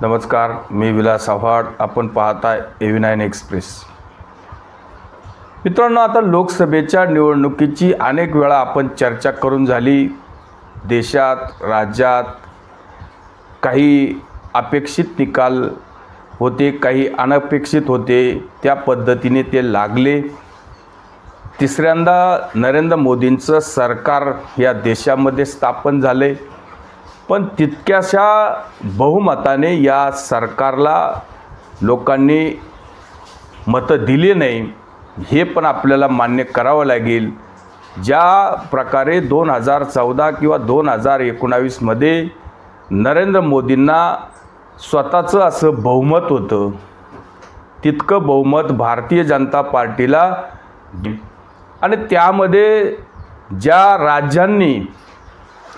नमस्कार, मी विलास आव्हाड. आपण पाहताय AV9 एक्सप्रेस. मित्रांनो, आता लोकसभेच्या निवडणुकीची अनेक वेळा आपण चर्चा करून झाली. देशात, राज्यात काही अपेक्षित निकाल होते, काही अनपेक्षित होते. त्या पद्धतीने ते लागले. तिसऱ्यांदा नरेंद्र मोदींचं सरकार या देशामध्ये स्थापन झाले, पण तितक्याशा बहुमताने या सरकारला लोकांनी मतं दिली नाही, हे पण आपल्याला मान्य करावं लागेल. ज्या प्रकारे 2014 किंवा 2019मध्ये नरेंद्र मोदींना स्वतःचं असं बहुमत होतं, तितकं बहुमत भारतीय जनता पार्टीला, आणि त्यामध्ये ज्या राज्यांनी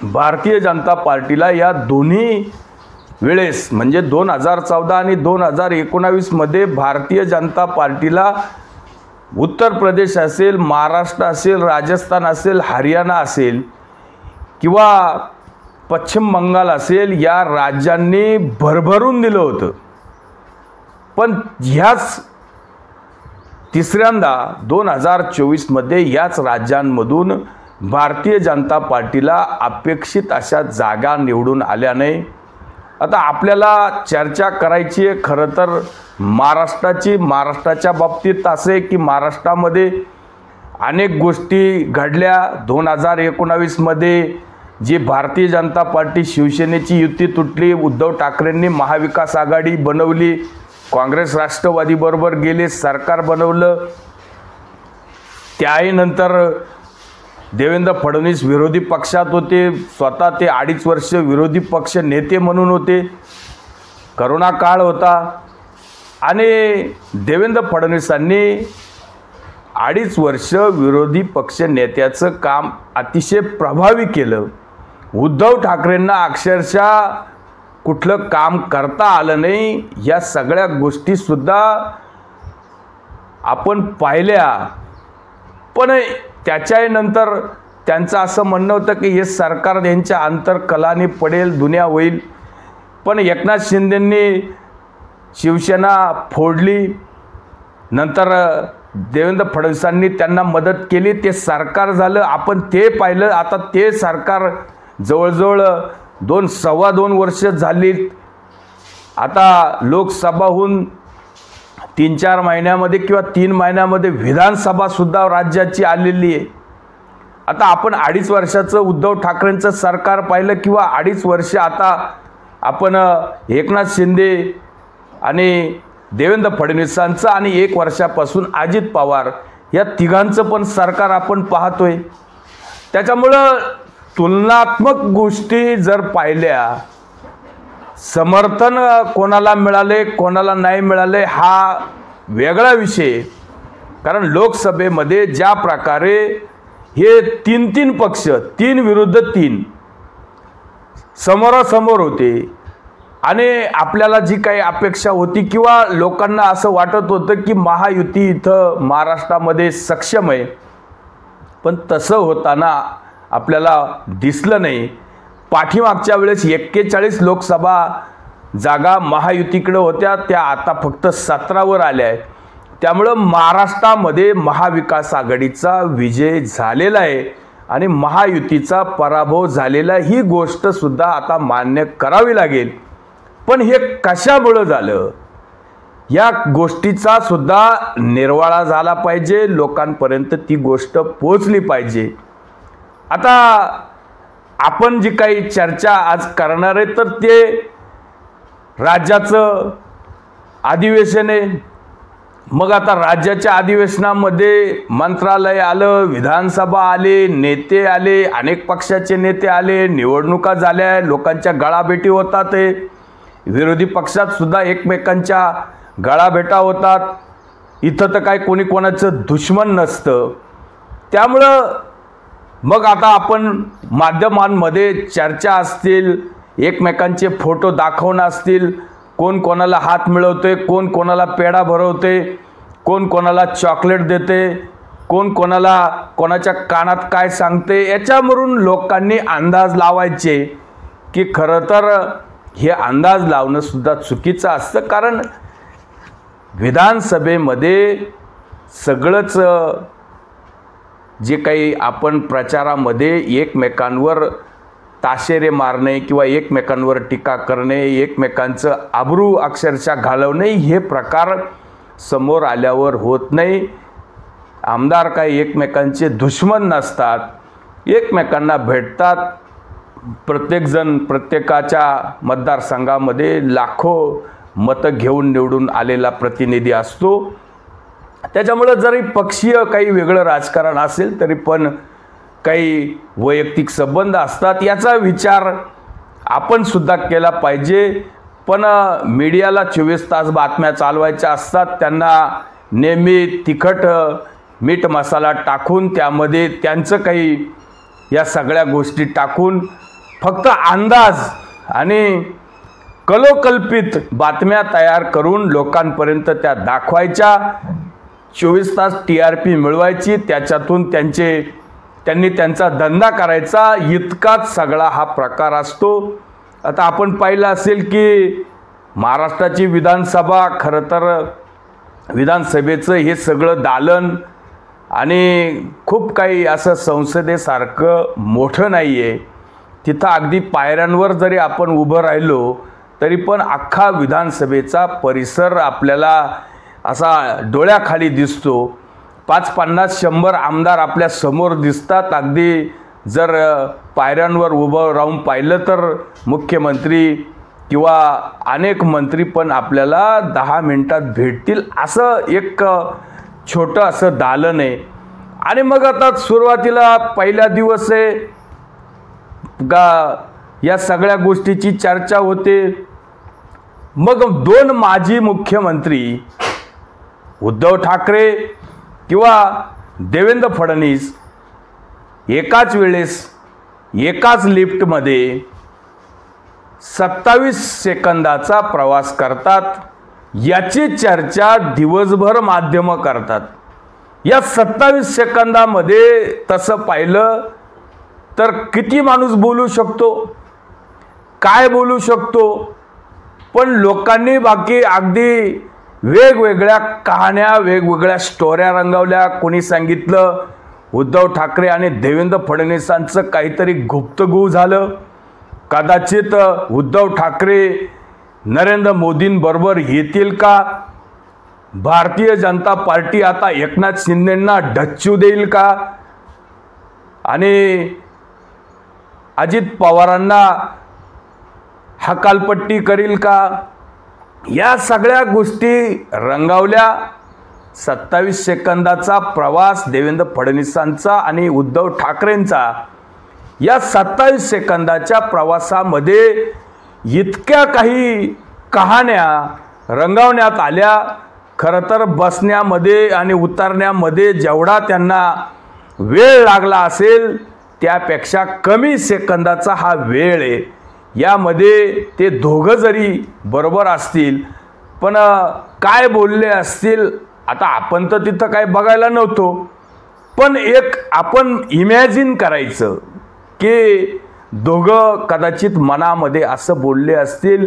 भारतीय जनता पार्टीला या दोन्ही वेळेस म्हणजे 2014 आणि 2019मध्ये भारतीय जनता पार्टीला उत्तर प्रदेश असेल, महाराष्ट्र असेल, राजस्थान असेल, हरियाणा असेल किंवा पश्चिम बंगाल असेल, या राज्यांनी भरभरून दिलं होतं. पण ह्याच तिसऱ्यांदा 2024मध्ये याच राज्यांमधून भारतीय जनता पार्टीला अपेक्षित अशा जागा निवडून आल्या नाही. आता आपल्याला चर्चा करायची आहे खरं तर महाराष्ट्राची. महाराष्ट्राच्या बाबतीत असे की महाराष्ट्रामध्ये अनेक गोष्टी घडल्या. 2019मध्ये जी भारतीय जनता पार्टी शिवसेनेची युती तुटली, उद्धव ठाकरेंनी महाविकास आघाडी बनवली, काँग्रेस राष्ट्रवादीबरोबर गेले, सरकार बनवलं. त्यानंतर देवेंद्र फडणवीस विरोधी पक्षात होते, स्वतः ते 2.5 वर्ष विरोधी पक्ष नेते म्हणून होते. करोना काळ होता आणि देवेंद्र फडणवीसांनी 2.5 वर्ष विरोधी पक्ष नेत्याचं काम अतिशय प्रभावी केलं. उद्धव ठाकरेंना अक्षरशः कुठलं काम करता आलं नाही. या सगळ्या गोष्टीसुद्धा आपण पाहिल्या. पण त्याच्यानंतर त्यांचं असं म्हणणं होतं की हे सरकार यांच्या अंतर्कलाने पडेल, दुनिया होईल. पण एकनाथ शिंदेंनी शिवसेना फोडली. नंतर देवेंद्र फडणवीसांनी त्यांना मदत केली, ते सरकार झालं. आपण ते पाहिलं. आता ते सरकार जवळजवळ 2-2.25 वर्ष झाली. आता लोकसभा होऊन 3-4 महिन्यामध्ये किंवा 3 महिन्यामध्ये विधानसभासुद्धा राज्याची आलेली आहे. आता आपण 2.5 वर्षाचं उद्धव ठाकरेंचं सरकार पाहिलं किंवा 2.5 वर्ष आता आपण एकनाथ शिंदे आणि देवेंद्र फडणवीसांचं आणि 1 वर्षापासून अजित पवार या तिघांचं पण सरकार आपण पाहतोय. त्याच्यामुळं तुलनात्मक गोष्टी जर पाहिल्या, समर्थन कोणाला मिळाले कोणाला नाही मिळाले हा वेगळा विषय. कारण लोकसभेमध्ये ज्या प्रकारे हे 3 पक्ष 3 विरुद्ध 3 समोरासमोर होते आणि आपल्याला जी काही अपेक्षा होती किंवा लोकांना असं वाटत होतं की महायुती इथं महाराष्ट्रामध्ये सक्षम आहे, पण तसं होताना आपल्याला दिसलं नाही. पाठीमागच्या वेळेस 41 लोकसभा जागा महायुतीकडे होत्या, त्या आता फक्त 17वर आल्या आहेत. त्यामुळं महाराष्ट्रामध्ये महाविकास आघाडीचा विजय झालेला आहे आणि महायुतीचा पराभव झालेला, ही गोष्टसुद्धा आता मान्य करावी लागेल. पण हे कशामुळं झालं या गोष्टीचा सुद्धा निर्वाळा झाला पाहिजे, लोकांपर्यंत ती गोष्ट पोहोचली पाहिजे. आता आपण जी काही चर्चा आज करणार आहे तर ते राज्याचं अधिवेशन आहे. मग आता राज्याच्या अधिवेशनामध्ये मंत्रालय आलं, विधानसभा आले, नेते आले, अनेक पक्षाचे नेते आले, निवडणुका झाल्या, लोकांच्या गळाभेटी होतात. विरोधी पक्षात सुद्धा एकमेकांच्या गळाभेटा होतात. इथं तर काय कोणी कोणाचं दुश्मन नसतं. त्यामुळं मग आता आपण माध्यमांमध्ये चर्चा असतील, एकमेकांचे फोटो दाखवणं असतील, कोण कोणाला हात मिळवते, कोण कोणाला पेढा भरवते, कोण कोणाला चॉकलेट देते, कोण कोणाला कोणाच्या कानात काय सांगते, याच्यावरून लोकांनी अंदाज लावायचे की खरं तर हे अंदाज लावणं सुद्धा चुकीचं असतं, कारण विधानसभेमध्ये सगळंच जे काही आपण प्रचारामध्ये एकमेकांवर ताशेरे मारणे किंवा एकमेकांवर टीका करणे, एकमेकांचं आबरू अक्षरशः घालवणे हे प्रकार समोर आल्यावर होत नाही. आमदार काही एकमेकांचे दुश्मन नसतात, एकमेकांना भेटतात. प्रत्येकजण प्रत्येकाच्या मतदारसंघामध्ये लाखो मतं घेऊन निवडून आलेला प्रतिनिधी असतो. त्याच्यामुळं जरी पक्षीय काही वेगळं राजकारण असेल तरी पण काही वैयक्तिक संबंध असतात, याचा विचार आपण सुद्धा केला पाहिजे. पण मीडियाला 24 तास बातम्या चालवायच्या असतात, त्यांना नेहमी तिखट मीठ मसाला टाकून त्यामध्ये त्यांचं काही या सगळ्या गोष्टी टाकून फक्त अंदाज आणि कलोकल्पित बातम्या तयार करून लोकांपर्यंत त्या दाखवायच्या, 24 तास TRP मिळवायची, त्याच्यातून त्यांनी त्यांचा धंदा करायचा, इतकाच सगळा हा प्रकार असतो. आता आपण पाहिलं असेल की महाराष्ट्राची विधानसभा खरं तर विधानसभेचं हे सगळं दालन आणि खूप काही असं संसदेसारखं मोठं नाही आहे. तिथं अगदी पायऱ्यांवर जरी आपण उभं राहिलो तरी पण अख्खा विधानसभेचा परिसर आपल्याला असा डोळ्याखाली दिसतो. 50-50-100 आमदार आपल्या समोर दिसतात. अगदी जर पायऱ्यांवर उभं राहून पाहिलं तर मुख्यमंत्री किंवा अनेक मंत्री पण आपल्याला 10 मिनिटात भेटतील, असं एक छोटं असं दालन आहे. आणि मग आता सुरुवातीला पहिला दिवस आहे या सगळ्या गोष्टीची चर्चा होते. मग 2 माजी मुख्यमंत्री उद्धव ठाकरे किंवा देवेंद्र फडणवीस एकाच वेळेस एकाच लिफ्टमध्ये 27 सेकंदाचा प्रवास करतात, याची चर्चा दिवसभर माध्यमं करतात. या 27 सेकंदामध्ये तसं पाहिलं तर किती माणूस बोलू शकतो, काय बोलू शकतो, पण लोकांनी बाकी अगदी वेगवेगळ्या कहाण्या, वेगवेगळ्या स्टोऱ्या रंगवल्या. कोणी सांगितलं उद्धव ठाकरे आणि देवेंद्र फडणवीसांचं काहीतरी गुप्तगू झालं, कदाचित उद्धव ठाकरे नरेंद्र मोदींबरोबर येतील का, भारतीय जनता पार्टी आता एकनाथ शिंदेंना डच्चू देईल का, आणि अजित पवारांना हकालपट्टी करील का, या सगळ्या गोष्टी रंगवल्या. 27 सेकंदाचा प्रवास देवेंद्र फडणवीसांचा आणि उद्धव ठाकरेंचा. या 27 सेकंदाच्या प्रवासामध्ये इतक्या काही कहाण्या रंगवण्यात आल्या. खरं तर बसण्यामध्ये आणि उतरण्यामध्ये जेवढा त्यांना वेळ लागला असेल त्यापेक्षा कमी सेकंदाचा हा वेळ आहे. यामध्ये ते दोघं जरी बरोबर असतील पण काय बोलले असतील, आता आपण तर तिथं काय बघायला नव्हतो, पण एक आपण इमॅजिन करायचं की दोघं कदाचित मनामध्ये असं बोलले असतील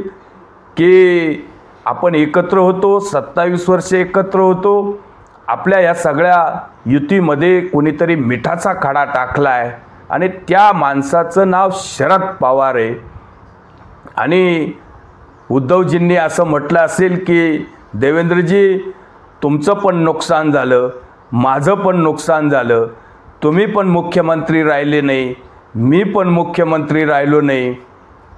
की आपण एकत्र होतो, 27 वर्ष एकत्र होतो, आपल्या या सगळ्या युतीमध्ये कोणीतरी मिठाचा खडा टाकलाय आणि त्या माणसाचं नाव शरद पवार आहे. आणि उद्धवजींनी असं म्हटलं असेल की देवेंद्रजी तुमचं पण नुकसान झालं, माझं पण नुकसान झालं, तुम्ही पण मुख्यमंत्री राहिले नाही, मी पण मुख्यमंत्री राहिलो नाही,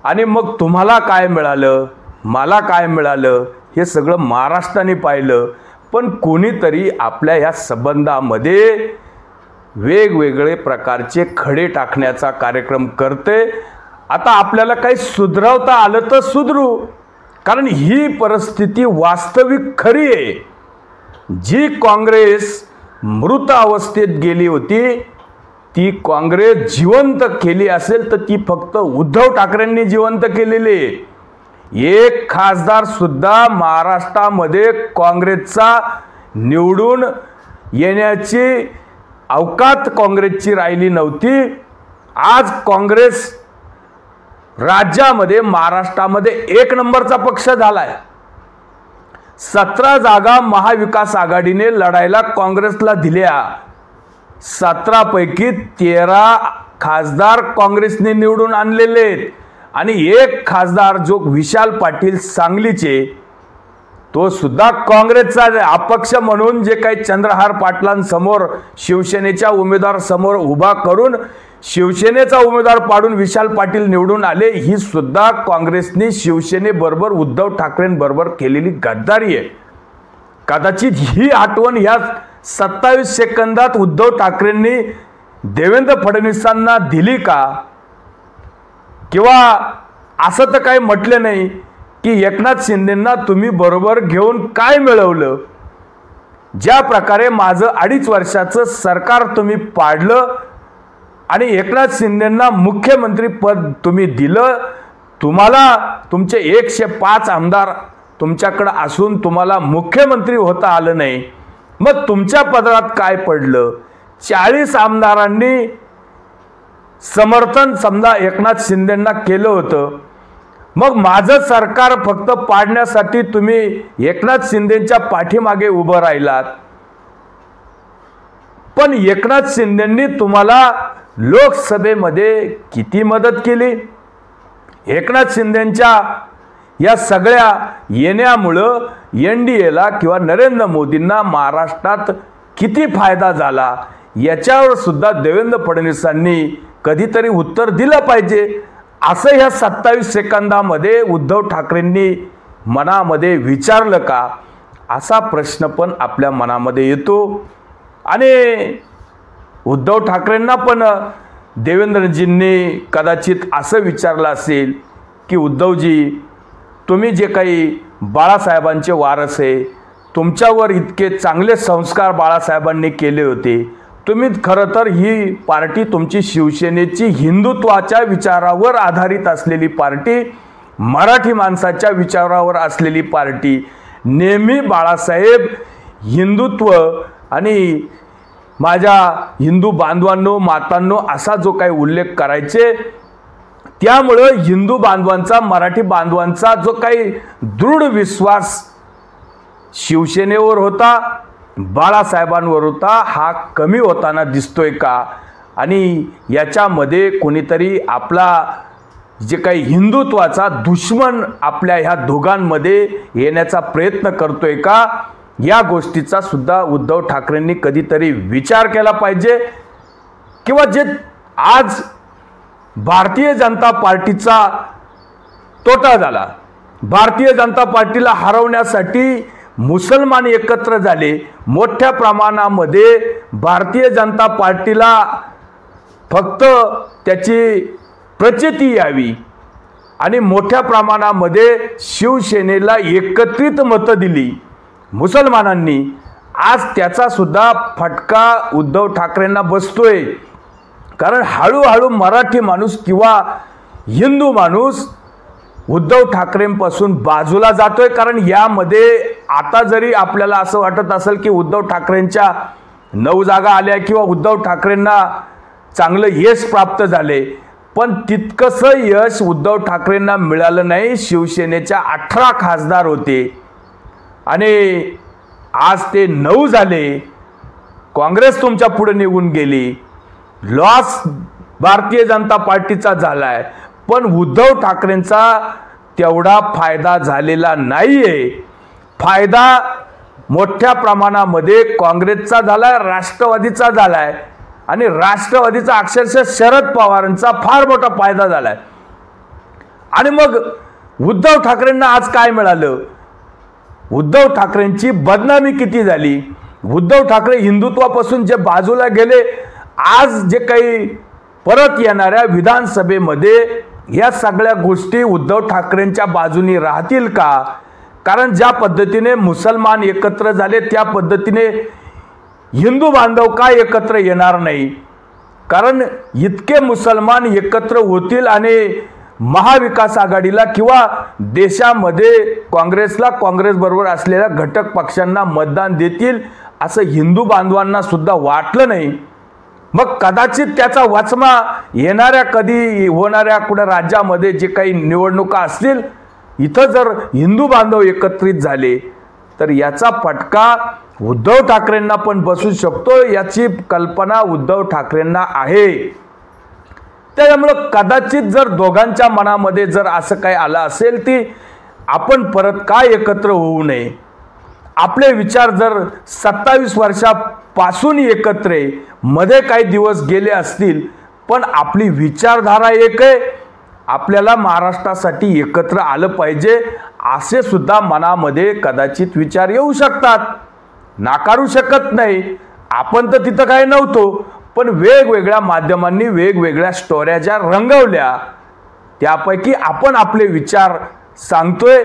आणि मग तुम्हाला काय मिळालं, मला काय मिळालं, हे सगळं महाराष्ट्राने पाहिलं. पण कोणीतरी आपल्या या संबंधामध्ये वेगवेगळे प्रकारचे खडे टाकण्याचा कार्यक्रम करते. आता आपल्याला काही सुधरवता आलं तर सुधरू, कारण ही परिस्थिती वास्तविक खरी आहे. जी काँग्रेस मृत अवस्थेत गेली होती ती काँग्रेस जिवंत केली असेल तर ती फक्त उद्धव ठाकरेंनी जिवंत केलेली आहे. एक खासदार सुद्धा महाराष्ट्रामध्ये काँग्रेसचा निवडून येण्याची अवकात काँग्रेसची राहिली नव्हती. आज काँग्रेस राज्यामध्ये महाराष्ट्रामध्ये 1 नंबरचा पक्ष झालाय। 17 जागा महाविकास आघाडीने लढायला काँग्रेसला दिल्या। 17 पैकी 13 खासदार काँग्रेसने निवडून आणलेले आहेत आणि 1 खासदार जो विशाल पाटील सांगलीचे तो सुद्धा काँग्रेसचा अपक्ष म्हणून जे काही चंद्रहार पाटलांसमोर शिवसेनेच्या उमेदवार समोर उभा करून शिवसेनेचा उमेदवार पाडून विशाल पाटील निवडून आले। ही सुद्धा काँग्रेसने शिवसेनेबरोबर उद्धव ठाकरेंबरोबर केलेली गद्दारी आहे। कदाचित ही आठवण ह्या 27 सेकंदात उद्धव ठाकरेंनी देवेंद्र फडणवीसांना दिली का? किंवा असं तर काही म्हटलं नाही की एकनाथ शिंदेंना तुम्ही बरोबर घेऊन काय मिळवलं? ज्या प्रकारे माझं 2.5 वर्षाचं सरकार तुम्ही पाडलं आणि एकनाथ शिंदेंना मुख्यमंत्री पद तुम्ही दिलं, तुम्हाला तुमचे 105 आमदार तुमच्याकडे असून तुम्हाला मुख्यमंत्री होता आलं नाही, मग तुमच्या पदरात काय पडलं? 40 आमदारांनी समर्थन समजा एकनाथ शिंदेंना केलं होतं, मग माझं सरकार फक्त पाडण्यासाठी तुम्ही एकनाथ शिंदेंच्या पाठीमागे उभं राहिलात। पण एकनाथ शिंदेंनी तुम्हाला लोकसभेमध्ये किती मदत केली? एकनाथ शिंदेंच्या या सगळ्या येण्यामुळं NDAला किंवा नरेंद्र मोदींना महाराष्ट्रात किती फायदा झाला याच्यावर सुद्धा देवेंद्र फडणवीसांनी कधीतरी उत्तर दिलं पाहिजे। असं ह्या 27 सेकंदामध्ये उद्धव ठाकरेंनी मनामध्ये विचारलं का? असा प्रश्न पण आपल्या मनामध्ये येतो। आणि उद्धव ठाकरेंना पण देवेंद्रजींनी कदाचित असं विचारलं असेल की उद्धवजी, तुम्ही जे काही बाळासाहेबांचे वारस आहे, तुमच्यावर इतके चांगले संस्कार बाळासाहेबांनी केले होते, तुम्ही खरं तर ही पार्टी तुमची शिवसेनेची हिंदुत्वाच्या विचारावर आधारित असलेली पार्टी, मराठी माणसाच्या विचारावर असलेली पार्टी, नेहमी बाळासाहेब हिंदुत्व आणि माझ्या हिंदू बांधवांनो मातांनो असा जो काही उल्लेख करायचे, त्यामुळं हिंदू बांधवांचा मराठी बांधवांचा जो काही दृढ विश्वास शिवसेनेवर होता, बाळासाहेबांवर होता, हा कमी होताना दिसतोय का? आणि याच्यामध्ये कोणीतरी आपला जे काही हिंदुत्वाचा दुश्मन आपल्या ह्या दोघांमध्ये येण्याचा प्रयत्न करतोय का? या गोष्टीचा सुद्धा उद्धव ठाकरेंनी कधीतरी विचार केला पाहिजे। किंवा जे आज भारतीय जनता पार्टीचा तोटा झाला, भारतीय जनता पार्टीला हरवण्यासाठी मुसलमान एकत्र झाले, मोठ्या प्रमाणामध्ये भारतीय जनता पार्टीला फक्त त्याची प्रचिती यावी आणि मोठ्या प्रमाणामध्ये शिवसेनेला एकत्रित मतं दिली मुसलमानांनी, आज त्याचा सुद्धा फटका उद्धव ठाकरेंना बसतोय। कारण हळूहळू मराठी माणूस किंवा हिंदू माणूस उद्धव ठाकरेंपासून बाजूला जातोय। कारण यामध्ये आता जरी आपल्याला असं वाटत असेल की उद्धव ठाकरेंच्या 9 जागा आल्या किंवा उद्धव ठाकरेंना चांगलं यश प्राप्त झाले, पण तितकंसं यश उद्धव ठाकरेंना मिळालं नाही। शिवसेनेच्या 18 खासदार होते आणि आज ते 9 झाले। काँग्रेस तुमच्या पुढे निघून गेली, लॉस भारतीय जनता पार्टीचा झालाय, पण उद्धव ठाकरेंचा तेवढा फायदा झालेला नाहीये। फायदा मोठ्या प्रमाणामध्ये काँग्रेसचा झालाय, राष्ट्रवादीचा झालाय आणि राष्ट्रवादीचा अक्षरशः शरद पवारांचा फार मोठा फायदा झालाय। आणि मग उद्धव ठाकरेंना आज काय मिळालं? उद्धव ठाकरेंची बदनामी किती झाली? उद्धव ठाकरे हिंदुत्वापासून जे बाजूला गेले, आज जे काही परत येणाऱ्या विधानसभेमध्ये या सगळ्या गोष्टी उद्धव ठाकरेंच्या बाजूनी राहतील का? कारण ज्या पद्धतीने मुसलमान एकत्र झाले त्या पद्धतीने हिंदू बांधव का एकत्र येणार नाही? कारण इतके मुसलमान एकत्र होतील आणि महाविकास आघाडीला किंवा देशामध्ये काँग्रेसला, काँग्रेसबरोबर असलेल्या घटक पक्षांना मतदान देतील असं हिंदू बांधवांना सुद्धा वाटलं नाही। मग कदाचित त्याचा वचमा येणाऱ्या कधी होणाऱ्या कुठे राज्यामध्ये जे काही निवडणुका असतील, इथं जर हिंदू बांधव एकत्रित झाले तर याचा फटका उद्धव ठाकरेंना पण बसू शकतो, याची कल्पना उद्धव ठाकरेंना आहे. त्यामुळं कदाचित जर दोघांच्या मनामध्ये जर असं काही आलं असेल की आपण परत काय एकत्र होऊ नये, आपले विचार जर 27 वर्षापासून एकत्र आहे, मध्ये काही दिवस गेले असतील पण आपली विचारधारा एक आहे, आपल्याला महाराष्ट्रासाठी एकत्र आलं पाहिजे असे सुद्धा मनामध्ये कदाचित विचार येऊ शकतात, नाकारू शकत नाही. आपण तर तिथं काय नव्हतो, पण वेगवेगळ्या माध्यमांनी वेगवेगळ्या स्टोऱ्या ज्या रंगवल्या त्यापैकी आपण आपले विचार सांगतोय.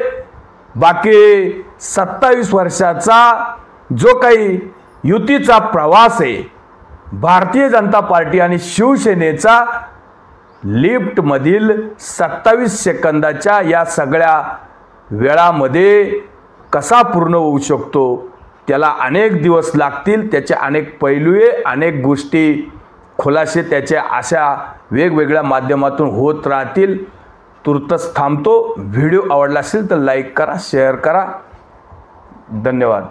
बाकी 27 वर्षाचा जो काही युतीचा प्रवास आहे, भारतीय जनता पार्टी आणि शिवसेनेचा लिफ्टमधील 27 सेकंदाच्या या सगळ्या वेळामध्ये कसा पूर्ण होऊ शकतो, त्याला अनेक दिवस लागतील, त्याचे अनेक पैलू आहे, अनेक गोष्टी खुलासे त्याचे अशा वेगवेगळ्या माध्यमातून होत राहतील. तुर्तच थांबतो. व्हिडिओ आवडला असेल तर लाईक करा, शेअर करा. धन्यवाद.